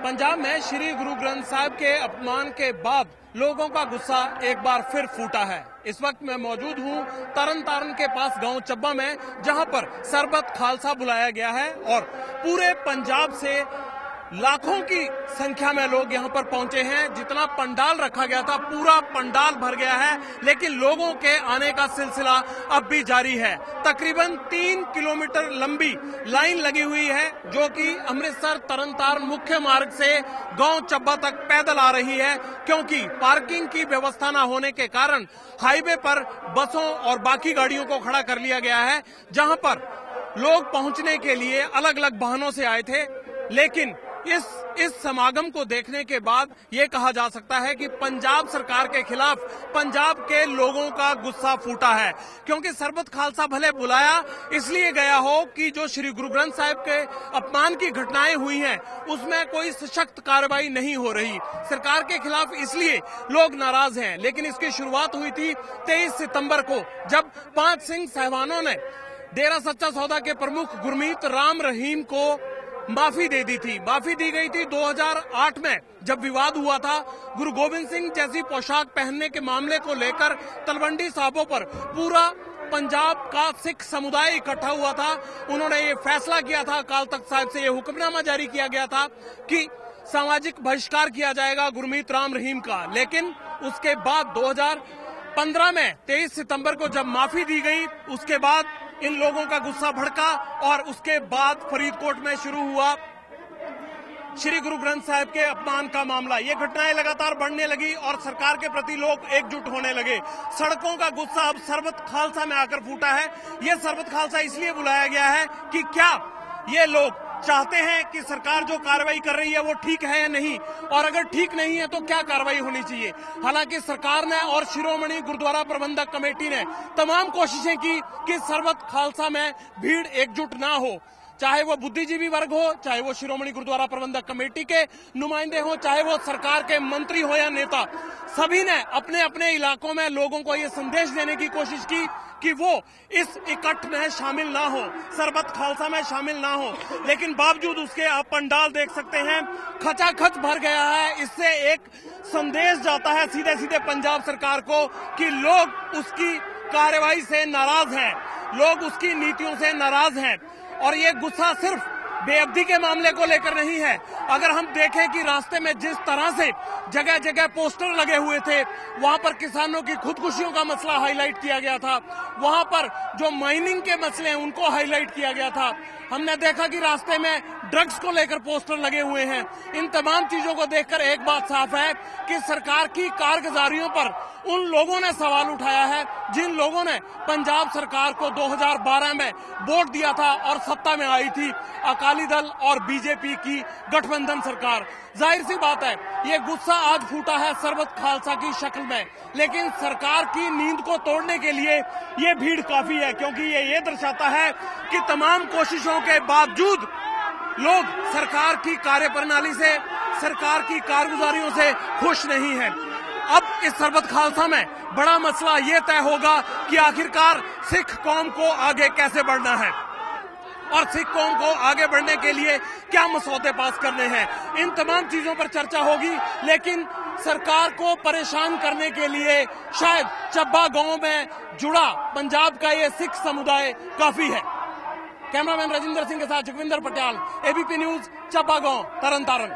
पंजाब में श्री गुरु ग्रंथ साहिब के अपमान के बाद लोगों का गुस्सा एक बार फिर फूटा है। इस वक्त मैं मौजूद हूं तरन तारण के पास गांव चब्बा में, जहां पर सरबत खालसा बुलाया गया है और पूरे पंजाब से लाखों की संख्या में लोग यहां पर पहुंचे हैं। जितना पंडाल रखा गया था पूरा पंडाल भर गया है, लेकिन लोगों के आने का सिलसिला अब भी जारी है। तकरीबन 3 किलोमीटर लंबी लाइन लगी हुई है, जो कि अमृतसर तरन तारण मुख्य मार्ग से गांव चब्बा तक पैदल आ रही है, क्योंकि पार्किंग की व्यवस्था न होने के कारण हाईवे पर बसों और बाकी गाड़ियों को खड़ा कर लिया गया है, जहां पर लोग पहुंचने के लिए अलग अलग वाहनों से आए थे। लेकिन इस समागम को देखने के बाद ये कहा जा सकता है कि पंजाब सरकार के खिलाफ पंजाब के लोगों का गुस्सा फूटा है, क्योंकि सरबत खालसा भले बुलाया इसलिए गया हो कि जो श्री गुरु ग्रंथ साहिब के अपमान की घटनाएं हुई हैं उसमें कोई सशक्त कार्रवाई नहीं हो रही। सरकार के खिलाफ इसलिए लोग नाराज हैं। लेकिन इसकी शुरुआत हुई थी 23 सितंबर को, जब 5 सिंह साहिबानों ने डेरा सच्चा सौदा के प्रमुख गुरमीत राम रहीम को माफी दे दी थी। माफी दी गई थी 2008 में, जब विवाद हुआ था गुरु गोविंद सिंह जैसी पोशाक पहनने के मामले को लेकर तलवंडी साहबों पर पूरा पंजाब का सिख समुदाय इकट्ठा हुआ था। उन्होंने ये फैसला किया था, अकाल तख्त साहिब से ये हुक्मनामा जारी किया गया था कि सामाजिक बहिष्कार किया जाएगा गुरमीत राम रहीम का। लेकिन उसके बाद 2015 में 23 सितंबर को जब माफी दी गई, उसके बाद इन लोगों का गुस्सा भड़का और उसके बाद फरीदकोट में शुरू हुआ श्री गुरु ग्रंथ साहिब के अपमान का मामला। ये घटनाएं लगातार बढ़ने लगी और सरकार के प्रति लोग एकजुट होने लगे। सड़कों का गुस्सा अब सरबत खालसा में आकर फूटा है। ये सरबत खालसा इसलिए बुलाया गया है कि क्या ये लोग चाहते हैं कि सरकार जो कार्रवाई कर रही है वो ठीक है या नहीं, और अगर ठीक नहीं है तो क्या कार्रवाई होनी चाहिए। हालांकि सरकार ने और शिरोमणि गुरुद्वारा प्रबंधक कमेटी ने तमाम कोशिशें की कि सरबत खालसा में भीड़ एकजुट ना हो, चाहे वो बुद्धिजीवी वर्ग हो, चाहे वो शिरोमणि गुरुद्वारा प्रबंधक कमेटी के नुमाइंदे हो, चाहे वो सरकार के मंत्री हो या नेता। सभी ने अपने अपने इलाकों में लोगों को ये संदेश देने की कोशिश की कि वो इस इकट्ठ में शामिल ना हो, सरबत खालसा में शामिल ना हो। लेकिन बावजूद उसके आप पंडाल देख सकते हैं, खचाखच भर गया है। इससे एक संदेश जाता है सीधे सीधे पंजाब सरकार को कि लोग उसकी कार्रवाई से नाराज हैं, लोग उसकी नीतियों से नाराज हैं। और ये गुस्सा सिर्फ बेअब्दी के मामले को लेकर नहीं है। अगर हम देखें कि रास्ते में जिस तरह से जगह जगह पोस्टर लगे हुए थे, वहां पर किसानों की खुदकुशियों का मसला हाईलाइट किया गया था, वहां पर जो माइनिंग के मसले हैं उनको हाईलाइट किया गया था। हमने देखा कि रास्ते में ड्रग्स को लेकर पोस्टर लगे हुए हैं। इन तमाम चीजों को देखकर एक बात साफ है कि सरकार की कारगुजारियों पर उन लोगों ने सवाल उठाया है जिन लोगों ने पंजाब सरकार को 2012 में वोट दिया था और सत्ता में आई थी अकाली दल और बीजेपी की गठबंधन सरकार। जाहिर सी बात है ये गुस्सा आज फूटा है सरबत खालसा की शक्ल में, लेकिन सरकार की नींद को तोड़ने के लिए ये भीड़ काफी है, क्योंकि ये दर्शाता है कि तमाम कोशिशों के बावजूद लोग सरकार की कार्यप्रणाली से, सरकार की कारगुजारियों से खुश नहीं हैं। अब इस सरबत खालसा में बड़ा मसला ये तय होगा कि आखिरकार सिख कौम को आगे कैसे बढ़ना है और सिख कौम को आगे बढ़ने के लिए क्या मसौदे पास करने हैं। इन तमाम चीजों पर चर्चा होगी, लेकिन सरकार को परेशान करने के लिए शायद चब्बा गांव में जुड़ा पंजाब का ये सिख समुदाय काफी है। कैमरामैन राजेंद्र सिंह के साथ जगविंदर पटियाल, एबीपी न्यूज, चब्बा गांव, तरन तारण।